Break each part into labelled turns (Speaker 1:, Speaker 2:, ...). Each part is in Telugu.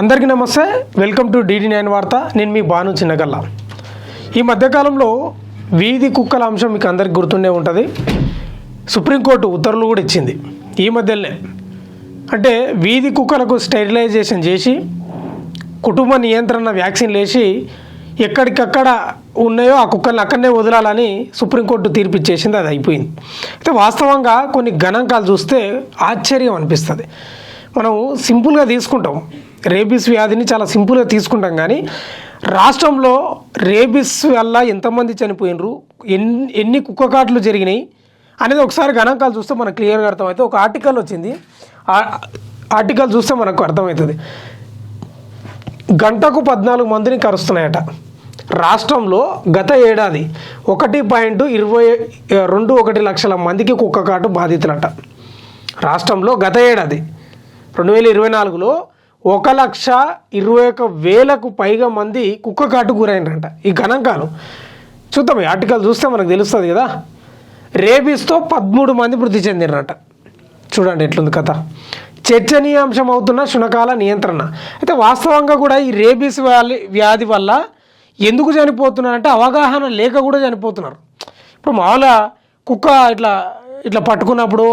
Speaker 1: అందరికీ నమస్తే, వెల్కమ్ టు DD9 వార్త. నేను మీ బాను చిన్నగల్ల. ఈ మధ్యకాలంలో వీధి కుక్కల అంశం మీకు అందరికి గుర్తుండే ఉంటుంది. సుప్రీంకోర్టు ఉత్తర్వులు కూడా ఇచ్చింది ఈ మధ్యలోనే. అంటే వీధి కుక్కలకు స్టెరిలైజేషన్ చేసి కుటుంబ నియంత్రణ వ్యాక్సిన్లు వేసి ఎక్కడికక్కడ ఉన్నాయో ఆ కుక్కల్ని అక్కడనే వదలాలని సుప్రీంకోర్టు తీర్పు ఇచ్చేసింది. అది అయిపోయింది. అయితే వాస్తవంగా కొన్ని గణాంకాలు చూస్తే ఆశ్చర్యం అనిపిస్తుంది. మనం సింపుల్గా తీసుకుంటాం, రేబీస్ వ్యాధిని చాలా సింపుల్గా తీసుకుంటాం. కానీ రాష్ట్రంలో రేబీస్ వల్ల ఎంతమంది చనిపోయినరు, ఎన్ని కుక్క కాట్లు జరిగినాయి అనేది ఒకసారి గణాంకాలు చూస్తే మనకు క్లియర్గా అర్థమవుతుంది. ఒక ఆర్టికల్ వచ్చింది, ఆర్టికల్ చూస్తే మనకు అర్థమవుతుంది. గంటకు 14 మందిని కరుస్తున్నాయట రాష్ట్రంలో. గత ఏడాది 1.21 లక్షల మందికి కుక్క కాటు బాధితులట రాష్ట్రంలో. గత ఏడాది 2024లో 1,21,000కు పైగా మంది కుక్క కాటు గురైనరంట. ఈ గణాంకాలు చూద్దాం, ఈ ఆర్టికల్ చూస్తే మనకు తెలుస్తుంది కదా. రేబీస్తో 13 మంది మృతి చెందినరట. చూడండి ఎట్లుంది కథ. చర్చనీయాంశం అవుతున్న శునకాల నియంత్రణ. అయితే వాస్తవంగా కూడా ఈ రేబీస్ వ్యాధి వల్ల ఎందుకు చనిపోతున్నారంటే అవగాహన లేక కూడా చనిపోతున్నారు. ఇప్పుడు మామూలుగా కుక్క ఇట్లా పట్టుకున్నప్పుడు,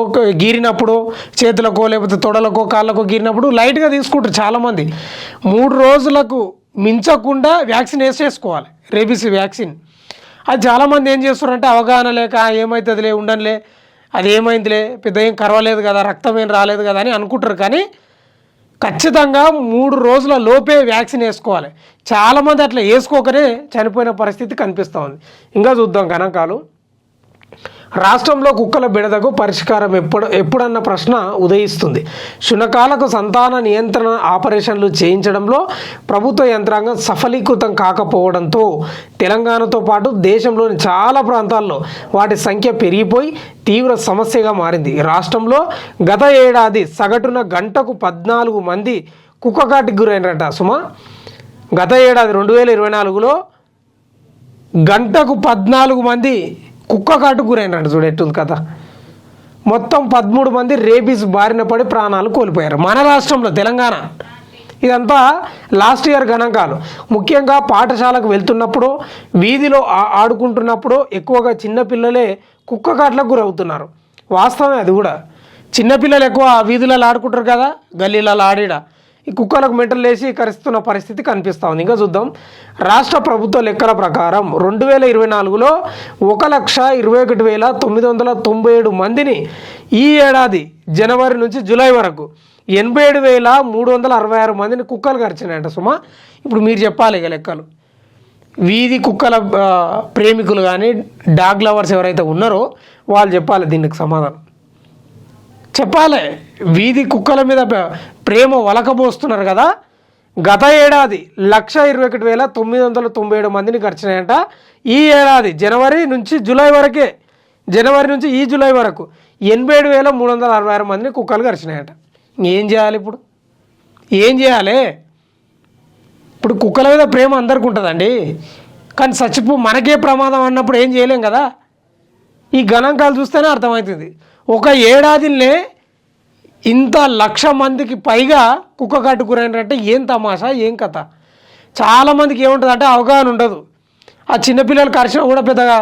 Speaker 1: గీరినప్పుడు, చేతులకో లేకపోతే తొడలకో కాళ్ళకో గీరినప్పుడు లైట్గా తీసుకుంటారు చాలామంది. 3 రోజులకు మించకుండా వ్యాక్సిన్ వేసేసుకోవాలి, రేబీస్ వ్యాక్సిన్. అది చాలామంది ఏం చేస్తారంటే అవగాహన లేక ఏమవుతుందిలే, ఉండనులే, అది ఏమైందిలే, పెద్ద ఏం కరవలేదు కదా, రక్తం ఏం రాలేదు కదా అని అనుకుంటారు. కానీ ఖచ్చితంగా 3 రోజుల లోపే వ్యాక్సిన్ వేసుకోవాలి. చాలామంది అట్లా వేసుకోకనే చనిపోయిన పరిస్థితి కనిపిస్తూ ఉంది. ఇంకా చూద్దాం గణాంకాలు. రాష్ట్రంలో కుక్కల బెడదకు పరిష్కారం ఎప్పుడన్న ప్రశ్న ఉదయిస్తుంది. శునకాలకు సంతాన నియంత్రణ ఆపరేషన్లు చేయించడంలో ప్రభుత్వ యంత్రాంగం సఫలీకృతం కాకపోవడంతో తెలంగాణతో పాటు దేశంలోని చాలా ప్రాంతాల్లో వాటి సంఖ్య పెరిగిపోయి తీవ్ర సమస్యగా మారింది. రాష్ట్రంలో గత ఏడాది సగటున గంటకు 14 మంది కుక్కకాటికి గురైనరట సుమా. గత ఏడాది 2024లో గంటకు 14 మంది కుక్క కాటు గురైనట్టు. చూడు ఎట్టుంది కథ. మొత్తం 13 మంది రేబీస్ బారిన పడి ప్రాణాలు కోల్పోయారు మన రాష్ట్రంలో, తెలంగాణ. ఇదంతా లాస్ట్ ఇయర్ గణాంకాలు. ముఖ్యంగా పాఠశాలకు వెళ్తున్నప్పుడు, వీధిలో ఆడుకుంటున్నప్పుడు ఎక్కువగా చిన్నపిల్లలే కుక్క కాట్లకు గురవుతున్నారు. వాస్తవమే అది కూడా. చిన్నపిల్లలు ఎక్కువ వీధులలో ఆడుకుంటారు కదా, గల్లీలలో ఆడిడ ఈ కుక్కలకు మెంటలు వేసి కరుస్తున్న పరిస్థితి కనిపిస్తూ ఉంది. ఇంకా చూద్దాం. రాష్ట్ర ప్రభుత్వ లెక్కల ప్రకారం 2024లో 1,21,997 మందిని, ఈ ఏడాది జనవరి నుంచి జూలై వరకు 87,366 మందిని కుక్కలు కరిచినాయంట సుమా. ఇప్పుడు మీరు చెప్పాలి ఇక లెక్కలు. వీధి కుక్కల ప్రేమికులు కానీ డాగ్ లవర్స్ ఎవరైతే ఉన్నారో వాళ్ళు చెప్పాలి దీనికి సమాధానం. చెప్పాలి. వీధి కుక్కల మీద ప్రేమ వలకబోస్తున్నారు కదా. గత ఏడాది 1,21,997 మందిని కరిచినాయంట. ఈ ఏడాది జనవరి నుంచి జూలై వరకే, జనవరి నుంచి ఈ జూలై వరకు 87,366 మందిని కుక్కలు కరిచినాయంట. ఏం చేయాలి ఇప్పుడు? ఏం చేయాలి ఇప్పుడు? కుక్కల మీద ప్రేమ అందరికి ఉంటుందండి, కానీ మనకే ప్రమాదం అన్నప్పుడు ఏం చేయలేం కదా. ఈ గణాంకాలు చూస్తేనే అర్థమవుతుంది. ఒక ఏడాదిలో ఇంత 1,00,000 మందికి పైగా కుక్క కాటు గురైనట్టే. ఏం తమాషా, ఏం కథ. చాలామందికి ఏముంటుంది అంటే అవగాహన ఉండదు. ఆ చిన్నపిల్లలు కరిచినా కూడా పెద్దగా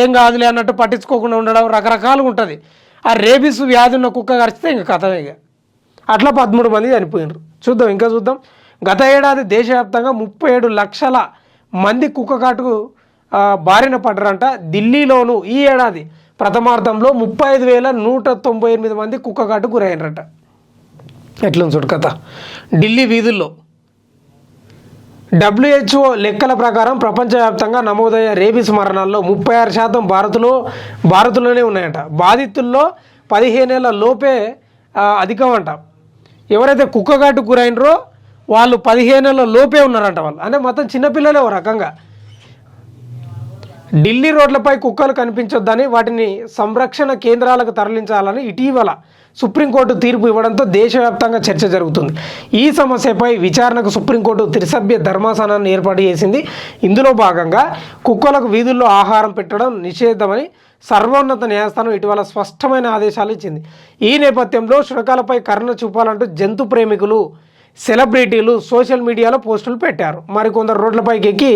Speaker 1: ఏం కాదులే అన్నట్టు పట్టించుకోకుండా ఉండడం రకరకాలుగా ఉంటుంది. ఆ రేబీస్ వ్యాధి ఉన్న కుక్క కరిచితే ఇంకా కథ. ఇక అట్లా 13 మంది చనిపోయినారు. చూద్దాం, ఇంకా చూద్దాం. గత ఏడాది దేశవ్యాప్తంగా 37 లక్షల మంది కుక్క కాటుకు బారిన పడ్డారంట. ఢిల్లీలోనూ ఈ ఏడాది ప్రథమార్థంలో 35,198 మంది కుక్క కాటు గురైనరట. ఎట్లుంది చూడు కథ. ఢిల్లీ వీధుల్లో WHO లెక్కల ప్రకారం ప్రపంచవ్యాప్తంగా నమోదయ్యే రేబీస్ మరణాల్లో 36% భారత్లోనే ఉన్నాయంట. బాధితుల్లో 15 ఏళ్ల లోపే అధికం అంట. ఎవరైతే కుక్క కాటు గురైనరో వాళ్ళు 15 ఏళ్ల లోపే ఉన్నారంట. వాళ్ళు అంటే మొత్తం చిన్నపిల్లలే ఓ రకంగా. ఢిల్లీ రోడ్లపై కుక్కలు కనిపించొద్దని, వాటిని సంరక్షణ కేంద్రాలకు తరలించాలని ఇటీవల సుప్రీంకోర్టు తీర్పు ఇవ్వడంతో దేశవ్యాప్తంగా చర్చ జరుగుతుంది. ఈ సమస్యపై విచారణకు సుప్రీంకోర్టు త్రిసభ్య ధర్మాసనాన్ని ఏర్పాటు చేసింది. ఇందులో భాగంగా కుక్కలకు వీధుల్లో ఆహారం పెట్టడం నిషేధమని సర్వోన్నత న్యాయస్థానం ఇటీవల స్పష్టమైన ఆదేశాలు ఇచ్చింది. ఈ నేపథ్యంలో శునకాలపై కరుణ చూపాలంటూ జంతు ప్రేమికులు సెలబ్రిటీలు సోషల్ మీడియాలో పోస్టులు పెట్టారు. మరికొందరు రోడ్లపైకి ఎక్కి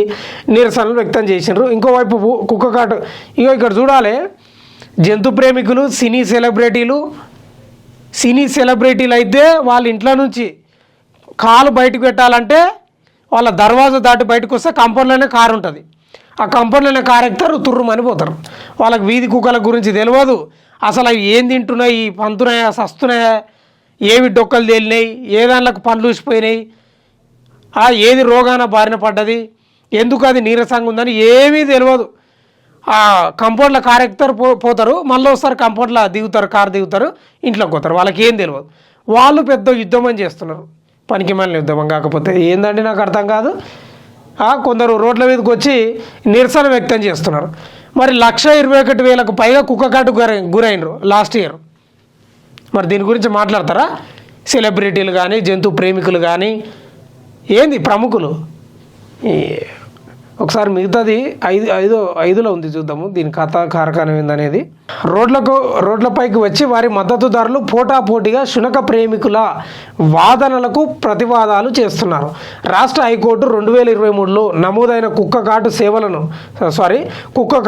Speaker 1: నిరసనలు వ్యక్తం చేసినారు. ఇంకోవైపు కుక్క కాటు ఇక్కడ చూడాలి, జంతు ప్రేమికులు సినీ సెలబ్రిటీలు అయితే వాళ్ళ ఇంట్లో నుంచి కాలు బయటకు పెట్టాలంటే వాళ్ళ దర్వాజా దాటి బయటకు వస్తే కంపౌండ్లోనే కారు ఉంటుంది. ఆ కంపౌండ్లోనే కారు ఎక్కుతారు, తుర్రుమని పోతారు. వాళ్ళకి వీధి కుక్కల గురించి తెలియదు. అసలు అవి ఏం తింటున్నాయి, పంతున్నాయా, సస్తున్నాయా, ఏవి డొక్కలు తేలినాయి, ఏ దానిలకు పండ్లు ఊసిపోయినాయి, ఏది రోగాన బారిన పడ్డది, ఎందుకు అది నీరసంగా ఉందని ఏమీ తెలియదు. ఆ కంపౌండ్లో కారు ఎక్కుతారు, పోతారు, మళ్ళీ వస్తారు కంపౌండ్లో దిగుతారు, కారు దిగుతారు, ఇంట్లోకి పోతారు. వాళ్ళకి ఏం తెలియదు. వాళ్ళు పెద్ద యుద్ధం అని చేస్తున్నారు. పనికి మళ్ళీ యుద్ధం కాకపోతే ఏందండి నాకు అర్థం కాదు. కొందరు రోడ్ల మీదకి వచ్చి నిరసన వ్యక్తం చేస్తున్నారు. మరి 1,21,000కు పైగా కుక్క కాటు గురైనరు లాస్ట్ ఇయర్. మరి దీని గురించి మాట్లాడతారా సెలబ్రిటీలు కానీ, జంతు ప్రేమికులు కానీ, ఏంది ప్రముఖులు? ఒకసారి మిగతాది 5లో ఉంది, చూద్దాము దీని కథ కారకారం ఏందనేది. రోడ్లపైకి వచ్చి వారి మద్దతుదారులు పోటాపోటీగా శునక ప్రేమికుల వాదనలకు ప్రతివాదాలు చేస్తున్నారు. రాష్ట్ర హైకోర్టు 2023లో నమోదైన కుక్క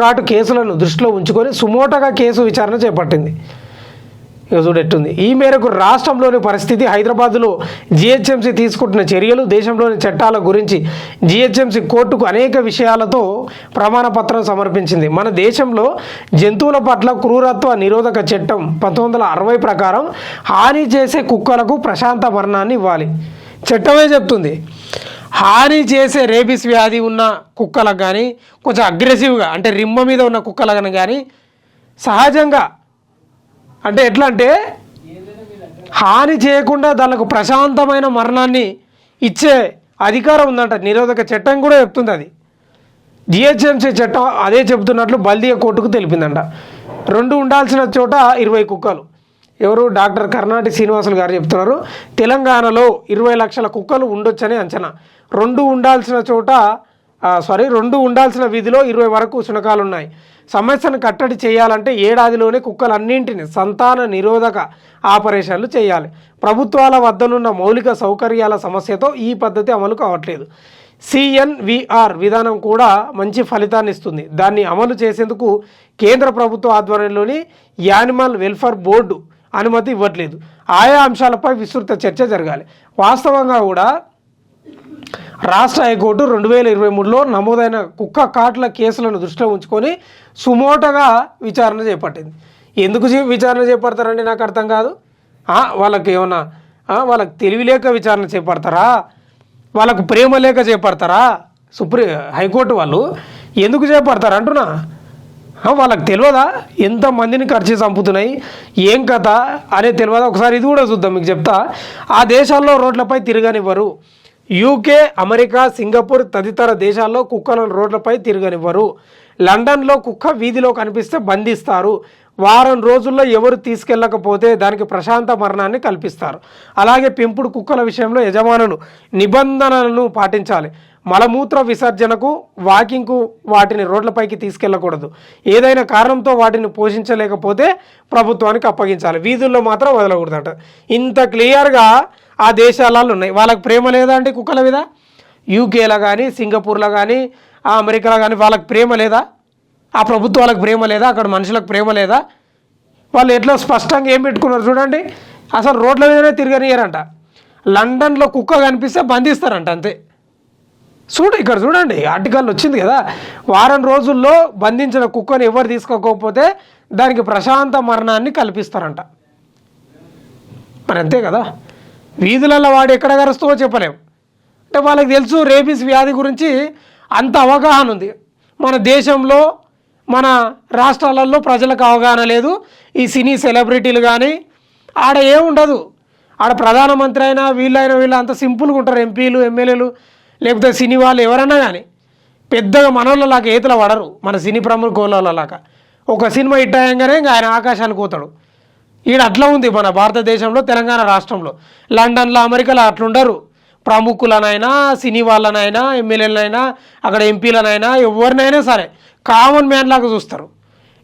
Speaker 1: కాటు కేసులను దృష్టిలో ఉంచుకొని సుమోటోగా కేసు విచారణ చేపట్టింది. చూడెట్టుంది. ఈ మేరకు రాష్ట్రంలోని పరిస్థితి, హైదరాబాద్లో జిహెచ్ఎంసీ తీసుకుంటున్న చర్యలు, దేశంలోని చట్టాల గురించి జిహెచ్ఎంసీ కోర్టుకు అనేక విషయాలతో ప్రమాణ పత్రం సమర్పించింది. మన దేశంలో జంతువుల పట్ల క్రూరత్వ నిరోధక చట్టం 1960 ప్రకారం హాని చేసే కుక్కలకు ప్రశాంత మరణాన్ని ఇవ్వాలి. చట్టమే చెప్తుంది. హాని చేసే రేబిస్ వ్యాధి ఉన్న కుక్కలకు కానీ, కొంచెం అగ్రెసివ్గా అంటే రిమ్మ మీద ఉన్న కుక్కలకు కానీ సహజంగా అంటే ఎట్లా అంటే హాని చేయకుండా దానికి ప్రశాంతమైన మరణాన్ని ఇచ్చే అధికారం ఉందంట. నిరోధక చట్టం కూడా చెప్తుంది. అది జిహెచ్ఎంసీ చట్టం అదే చెబుతున్నట్లు బల్దియా కోర్టుకు తెలిపిందంట. 2 ఉండాల్సిన చోట 20 కుక్కలు. ఎవరు? డాక్టర్ కర్ణాటి శ్రీనివాసులు గారు చెప్తున్నారు. తెలంగాణలో 20 లక్షల కుక్కలు ఉండొచ్చని అంచనా. 2 ఉండాల్సిన వీధిలో 20 వరకు శునకాలు ఉన్నాయి. సమస్యను కట్టడి చేయాలంటే ఏడాదిలోనే కుక్కలన్నింటినీ సంతాన నిరోధక ఆపరేషన్లు చేయాలి. ప్రభుత్వాల వద్దనున్న మౌలిక సౌకర్యాల సమస్యతో ఈ పద్ధతి అమలు కావట్లేదు. CNVR విధానం కూడా మంచి ఫలితాన్ని ఇస్తుంది. దాన్ని అమలు చేసేందుకు కేంద్ర ప్రభుత్వ ఆధ్వర్యంలోని యానిమల్ వెల్ఫేర్ బోర్డు అనుమతి ఇవ్వట్లేదు. ఆయా అంశాలపై విస్తృత చర్చ జరగాలి. వాస్తవంగా కూడా రాష్ట్ర హైకోర్టు 2023లో నమోదైన కుక్క కాట్ల కేసులను దృష్టిలో ఉంచుకొని సుమోటోగా విచారణ చేపట్టింది. ఎందుకు విచారణ చేపడతారండి నాకు అర్థం కాదు. వాళ్ళకి ఏమన్నా వాళ్ళకి తెలివి లేక విచారణ చేపడతారా, వాళ్ళకు ప్రేమ లేక చేపడతారా? హైకోర్టు వాళ్ళు ఎందుకు చేపడతారు అంటున్నా. వాళ్ళకి తెలియదా ఎంతమందిని ఖర్చు చంపుతున్నాయి, ఏం కథ అనేది తెలియదా? ఒకసారి ఇది కూడా చూద్దాం, మీకు చెప్తా. ఆ దేశాల్లో రోడ్లపై తిరగనివ్వరు. UK, అమెరికా, సింగపూర్ తదితర దేశాల్లో కుక్కలను రోడ్లపై తిరగనివ్వరు. లండన్లో కుక్క వీధిలో కనిపిస్తే బంధిస్తారు. వారం రోజుల్లో ఎవరు తీసుకెళ్ళకపోతే దానికి ప్రశాంత మరణాన్ని కల్పిస్తారు. అలాగే పెంపుడు కుక్కల విషయంలో యజమానులు నిబంధనలను పాటించాలి. మలమూత్ర విసర్జనకు, వాకింగ్కు వాటిని రోడ్లపైకి తీసుకెళ్ళకూడదు. ఏదైనా కారణంతో వాటిని పోషించలేకపోతే ప్రభుత్వానికి అప్పగించాలి. వీధుల్లో మాత్రం వదలకూడదట. ఇంత క్లియర్గా ఆ దేశాలలో ఉన్నాయి. వాళ్ళకి ప్రేమ లేదా అండి కుక్కల మీద? UKలో కానీ, సింగపూర్లో కానీ, అమెరికాలో కానీ వాళ్ళకి ప్రేమ లేదా? ఆ ప్రభుత్వాలకు ప్రేమ లేదా? అక్కడ మనుషులకు ప్రేమ లేదా? వాళ్ళు ఎట్లా స్పష్టంగా ఏం పెట్టుకున్నారు చూడండి. అసలు రోడ్ల మీదనే తిరగనియరంట. లండన్లో కుక్క కనిపిస్తే బంధిస్తారంట, అంతే. ఇక్కడ చూడండి, ఆర్టికల్ వచ్చింది కదా, వారం రోజుల్లో బంధించిన కుక్కను ఎవరు తీసుకోకపోతే దానికి ప్రశాంత మరణాన్ని కల్పిస్తారంట. మరి అంతే కదా. వీధులలో వాడు ఎక్కడ కరుస్తావో చెప్పలేము. అంటే వాళ్ళకి తెలుసు రేబీస్ వ్యాధి గురించి అంత అవగాహన ఉంది. మన దేశంలో, మన రాష్ట్రాలలో ప్రజలకు అవగాహన లేదు. ఈ సినీ సెలబ్రిటీలు కానీ ఆడ ఏముండదు. ఆడ ప్రధానమంత్రి అయినా వీళ్ళు అంత సింపుల్గా ఉంటారు. ఎంపీలు, ఎమ్మెల్యేలు, లేకపోతే సినీ వాళ్ళు ఎవరన్నా కానీ పెద్దగా మనోళ్ళలాగా ఏతుల పడరు. మన సినీ ప్రముఖులలాగా ఒక సినిమా హిట్ అయ్యంగానే ఇంకా ఆయన ఆకాశానికి పోతాడు. ఈడ అట్లా ఉంది మన భారతదేశంలో, తెలంగాణ రాష్ట్రంలో. లండన్లో, అమెరికాలో అట్లుండరు. ప్రముఖులనైనా, సినీ వాళ్ళనైనా, ఎమ్మెల్యేలనైనా, అక్కడ ఎంపీలనైనా, ఎవరినైనా సరే కామన్ మ్యాన్ లాగా చూస్తారు.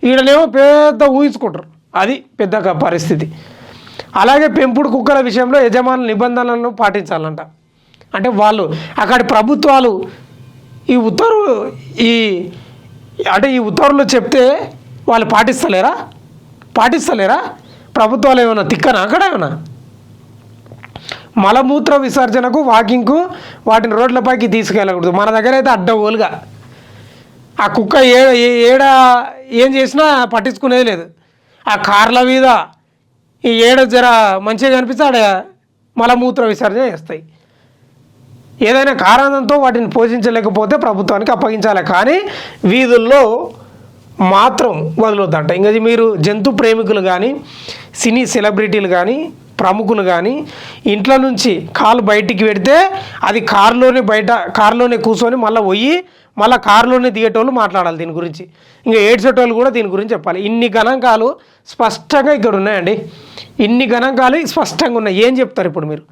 Speaker 1: ఈడనేమో పెద్ద ఊహించుకుంటారు. అది పెద్ద పరిస్థితి. అలాగే పెంపుడు కుక్కల విషయంలో యజమానుల నిబంధనలను పాటించాలంట. అంటే వాళ్ళు అక్కడి ప్రభుత్వాలు ఈ ఉత్తర్వులు చెప్తే వాళ్ళు పాటిస్తలేరా? ప్రభుత్వాలు ఏమైనా తిక్కనా అక్కడ ఏమైనా? మలమూత్ర విసర్జనకు వాకింగ్కు వాటిని రోడ్లపైకి తీసుకెళ్ళకూడదు. మన దగ్గర అయితే అడ్డగోలుగా ఆ కుక్క ఏడ ఏం చేసినా పట్టించుకునేది లేదు. ఆ కార్ల మీద ఈ ఏడ జర మంచిగా కనిపిస్తే ఆడ మలమూత్ర విసర్జన చేస్తాయి. ఏదైనా కారణంతో వాటిని పోషించలేకపోతే ప్రభుత్వానికి అప్పగించాలి, కానీ వీధుల్లో మాత్రం వదలొద్దంట. ఇంకా మీరు జంతు ప్రేమికులు కానీ, సినీ సెలబ్రిటీలు కానీ, ప్రముఖులు కానీ ఇంట్లో నుంచి కాలు బయటికి పెడితే అది కారులోనే కూర్చొని మళ్ళీ కారులోనే దిగేటోళ్ళు మాట్లాడాలి దీని గురించి. ఇంకా ఏడ్చేటోళ్ళు కూడా దీని గురించి చెప్పాలి. ఇన్ని గణాంకాలు స్పష్టంగా ఇక్కడ ఉన్నాయండి. ఇన్ని గణాంకాలు స్పష్టంగా ఉన్నాయి. ఏం చెప్తారు ఇప్పుడు మీరు?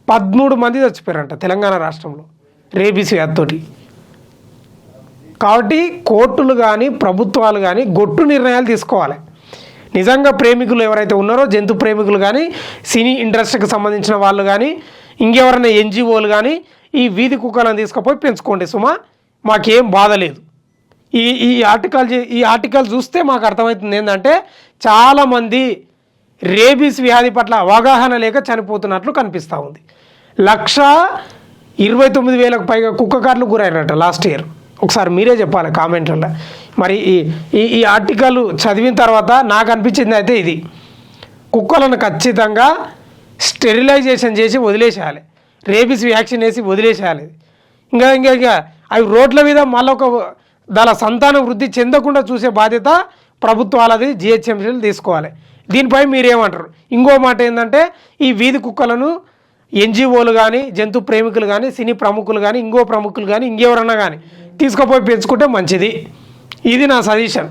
Speaker 1: 13 మంది చచ్చిపోయారంట తెలంగాణ రాష్ట్రంలో రేబీస్ వ్యాధితోటి. కాబట్టి కోర్టులు కానీ ప్రభుత్వాలు కానీ గొట్టు నిర్ణయాలు తీసుకోవాలి. నిజంగా ప్రేమికులు ఎవరైతే ఉన్నారో, జంతు ప్రేమికులు కానీ, సినీ ఇండస్ట్రీకి సంబంధించిన వాళ్ళు కానీ, ఇంకెవరైనా ఎన్జిఓలు కానీ ఈ వీధి కుక్కలను తీసుకుపోయి పెంచుకోండి సుమా, మాకేం బాధ లేదు. ఈ ఆర్టికల్ చూస్తే మాకు అర్థమవుతుంది ఏంటంటే చాలామంది రేబీస్ వ్యాధి పట్ల అవగాహన లేక చనిపోతున్నట్లు కనిపిస్తూ ఉంది. 129,000కు పైగా కుక్క కాట్లు గురైనట్టు లాస్ట్ ఇయర్. ఒకసారి మీరే చెప్పాలి కామెంట్లలో. మరి ఈ ఆర్టికల్ చదివిన తర్వాత నాకు అనిపించింది అయితే ఇది, కుక్కలను ఖచ్చితంగా స్టెరిలైజేషన్ చేసి వదిలేసేయాలి, రేబీస్ వ్యాక్సిన్ వేసి వదిలేసేయాలి. ఇంకా అవి రోడ్ల మీద మళ్ళీ దాని సంతానం వృద్ధి చెందకుండా చూసే బాధ్యత ప్రభుత్వాలది, జిహెచ్ఎంసీలు తీసుకోవాలి. దీనిపై మీరేమంటారు? ఇంకో మాట ఏంటంటే ఈ వీధి కుక్కలను ఎన్జిఓలు కానీ, జంతు ప్రేమికులు కానీ, సినీ ప్రముఖులు కానీ, ఇంకో ప్రముఖులు కానీ, ఇంకెవరన్నా కానీ తీసుకుపోయి పెంచుకుంటే మంచిది. ఇది నా సజెషన్.